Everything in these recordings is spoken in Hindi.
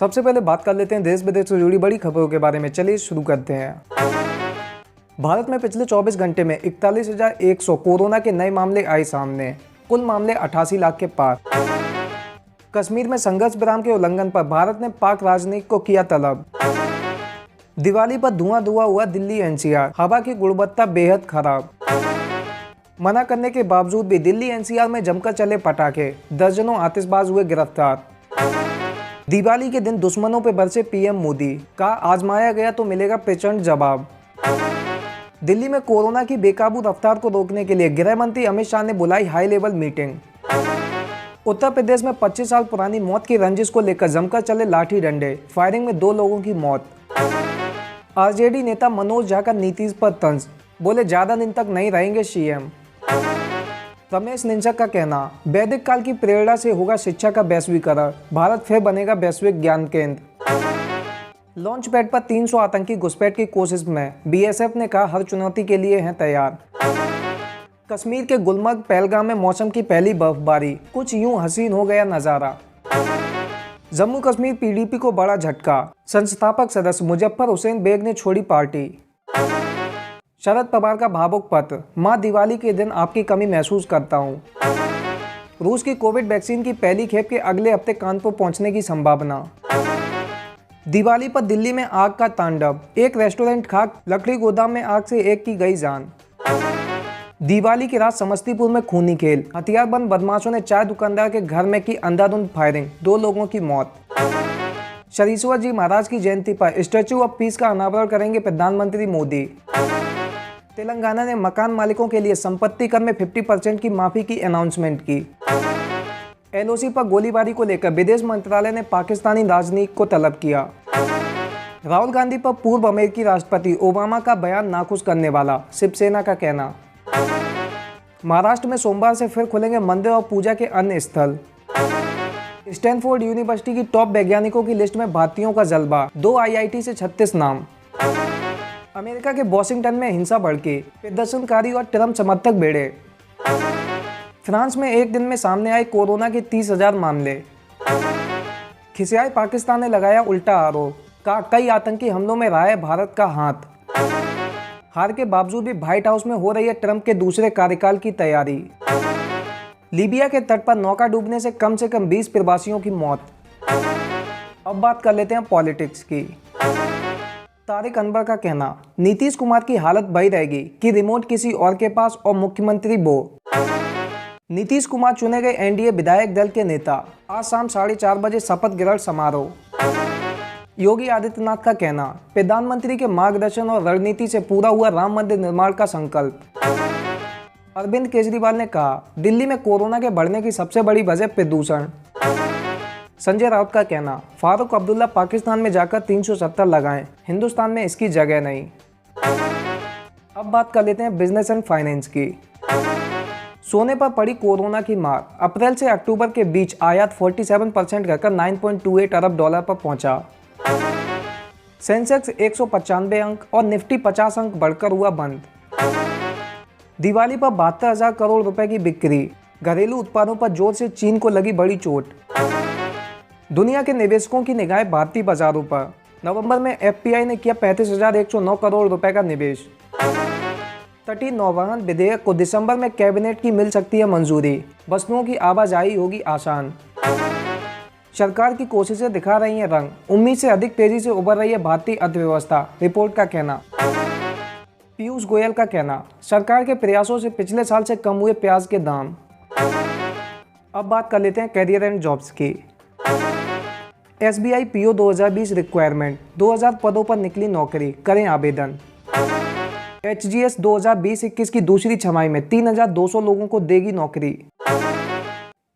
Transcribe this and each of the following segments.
सबसे पहले बात कर लेते हैं देश विदेश से जुड़ी बड़ी खबरों के बारे में। चलिए शुरू करते हैं। भारत में पिछले 24 घंटे में 41,100 कोरोना के नए मामले आए सामने। कुल मामले 88 लाख के पार। कश्मीर में संघर्ष विराम के उल्लंघन पर भारत ने पाक राजनयिक को किया तलब। दिवाली पर धुआं हुआ दिल्ली एनसीआर। हवा की गुणवत्ता बेहद खराब। मना करने के बावजूद भी दिल्ली एनसीआर में जमकर चले पटाखे। दर्जनों आतिशबाज हुए गिरफ्तार। दिवाली के दिन दुश्मनों पर बरसे पीएम मोदी। कहा आजमाया गया तो मिलेगा प्रचंड जवाब। दिल्ली में कोरोना की बेकाबू रफ्तार को रोकने के लिए गृह मंत्री अमित शाह ने बुलाई high level meeting. Uttar Pradesh में 25 साल पुरानी मौत की रंजिश को लेकर जमकर चले लाठी डंडे। फायरिंग में 2 लोगों की मौत। आरजेडी नेता मनोज झा का नीतीश पर तंज। बोले ज्यादा दिन तक नहीं रहेंगे सीएम। रमेश निंचक का कहना वैदिक काल की प्रेरणा से होगा शिक्षा का वैश्वीकरण। भारत फिर बनेगा वैश्विक ज्ञान केंद्र। लॉन्च पैड पर 300 आतंकी घुसपैठ की कोशिश में बीएसएफ ने कहा हर चुनौती के लिए हैं तैयार। कश्मीर के गुलमर्ग पहलगाम में मौसम की पहली बर्फबारी। कुछ यूं हसीन हो गया नजारा। जम्मू कश्मीर पीडीपी को बड़ा झटका। संस्थापक सदस्य मुजफ्फर हुसैन बेग ने छोड़ी पार्टी। शरद पवार का भावुक पत्र। मां दिवाली के दिन आपकी कमी महसूस करता हूं। रूस की कोविड वैक्सीन की पहली खेप के अगले हफ्ते कानपुर पहुंचने की संभावना। दिवाली पर दिल्ली में आग का तांडव। एक रेस्टोरेंट खाक, लकड़ी गोदाम में आग से एक की गई जान। दिवाली की रात समस्तीपुर में खूनी खेल। हथियारबंद बदमाशों ने चाय दुकानदार के घर में की अंधाधुंध फायरिंग। 2 लोगों की मौत। शरीश्वर जी महाराज की जयंती पर स्टैच्यू ऑफ पीस का अनावरण करेंगे प्रधानमंत्री मोदी। तेलंगाना ने मकान मालिकों के लिए संपत्ति कर में 50% की माफी की अनाउंसमेंट की। एलओसी पर गोलीबारी को लेकर विदेश मंत्रालय ने पाकिस्तानी राजनयिक को तलब किया। राहुल गांधी पर पूर्व अमेरिकी राष्ट्रपति ओबामा का बयान नाखुश करने वाला, शिवसेना का कहना। महाराष्ट्र में सोमवार से फिर खुलेंगे मंदिर और पूजा के अन्य स्थल। स्टैनफोर्ड यूनिवर्सिटी की टॉप वैज्ञानिकों की लिस्ट में भारतीयों का जलवा। 2 आईआईटी से 36 नाम। अमेरिका के वॉशिंगटन में हिंसा भड़की। प्रदर्शनकारी और ट्रंप समर्थक भिड़े। फ्रांस में एक दिन में सामने आए कोरोना के 30,000 मामले। खिसियाए पाकिस्तान ने लगाया उल्टा आरोप। कहा कई आतंकी हमलों में रहा है भारत का हाथ। हार के बावजूद भी व्हाइट हाउस में हो रही है ट्रंप के दूसरे कार्यकाल की तैयारी। लीबिया के तट पर नौका डूबने से कम 20 प्रवासियों की मौत। अब बात कर लेते हैं पॉलिटिक्स की। तारिक अनवर का कहना नीतीश कुमार की हालत वही रहेगी कि रिमोट किसी और के पास और मुख्यमंत्री वो। नीतीश कुमार चुने गए एनडीए विधायक दल के नेता। आज शाम 4:30 बजे शपथ ग्रहण समारोह। योगी आदित्यनाथ का कहना प्रधानमंत्री के मार्गदर्शन और रणनीति से पूरा हुआ राम मंदिर निर्माण का संकल्प। अरविंद केजरीवाल ने कहा दिल्ली में कोरोना के बढ़ने की सबसे बड़ी वजह प्रदूषण। संजय राउत का कहना फारूक अब्दुल्ला पाकिस्तान में जाकर 370 लगाएं, हिंदुस्तान में इसकी जगह नहीं। अब बात कर लेते हैं बिजनेस एंड फाइनेंस की। सोने पर पड़ी कोरोना की मार। अप्रैल से अक्टूबर के बीच आयात 47% घटकर 9.28 अरब डॉलर पर पहुंचा। सेंसेक्स 195 अंक और निफ्टी 50 अंक बढ़कर हुआ बंद। दिवाली पर 72,000 करोड़ रुपए की बिक्री। घरेलू उत्पादों पर जोर से चीन को लगी बड़ी चोट। दुनिया के निवेशकों की निगाहें भारतीय बाजारों पर। नवंबर में एफपीआई ने किया 35,109 करोड़ रुपए का निवेश। तटीय नौवहन विधेयक को दिसंबर में कैबिनेट की मिल सकती है मंजूरी। वस्तुओं की आवाजाही होगी आसान। सरकार की कोशिशें दिखा रही हैं रंग। उम्मीद से अधिक तेजी से उभर रही है भारतीय अर्थव्यवस्था, रिपोर्ट का कहना। पीयूष गोयल का कहना सरकार के प्रयासों से पिछले साल से कम हुए प्याज के दाम। अब बात कर लेते हैं कैरियर एंड जॉब्स की। SBI PO 2020 requirement. 2000 पदों पर निकली नौकरी, करें आवेदन। एचजीएस 2020-21 की दूसरी छमाही में 3,200 लोगों को देगी नौकरी।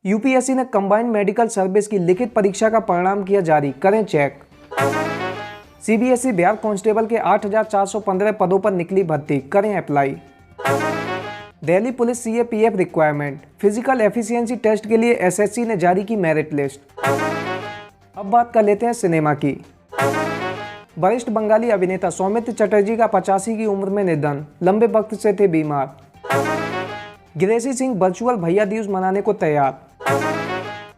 यूपीएससी ने कंबाइंड मेडिकल सर्विस की लिखित परीक्षा का परिणाम किया जारी, करें चेक। सीबीएसई बिहार कांस्टेबल के 8,415 पदों पर निकली भर्ती, करें apply. Delhi police CAPF requirement. Physical efficiency test के लिए एसएससी ने जारी की मेरिट लिस्ट। अब बात कर लेते हैं सिनेमा की। वरिष्ठ बंगाली अभिनेता सौमित्र चटर्जी का 85 की उम्र में निधन, लंबे वक्त से थे बीमार। गिरेशी सिंह वर्चुअल भैया दूज मनाने को तैयार।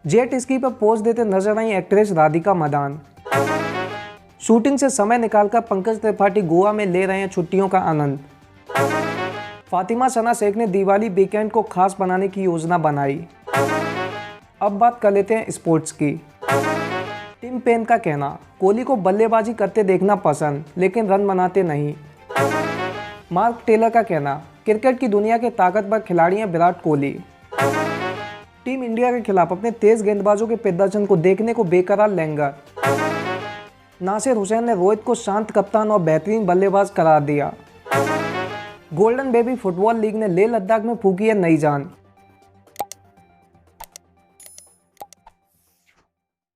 जेट स्की पर पोज देते नजर आई एक्ट्रेस राधिका मदान। शूटिंग से समय निकालकर पंकज त्रिपाठी गोवा में ले रहे हैं छुट्टियों का आनंद। फातिमा सना शेख ने दिवाली वीकेंड को खास बनाने की योजना बनाई। अब बात कर लेते हैं स्पोर्ट्स की। टिम पेन का कहना, कोहली को बल्लेबाजी करते देखना पसंद, लेकिन रन बनाते नहीं। मार्क टेलर का कहना, क्रिकेट की दुनिया के ताकतवर खिलाड़ी हैं विराट कोहली। टीम इंडिया के खिलाफ अपने तेज गेंदबाजों के प्रदर्शन को देखने को बेकरार लेंगर। नासिर हुसैन ने रोहित को शांत कप्तान और बेहतरीन बल्लेबाज करार दिया। गोल्डन बेबी फुटबॉल लीग ने लेह लद्दाख में फूकी है नई जान।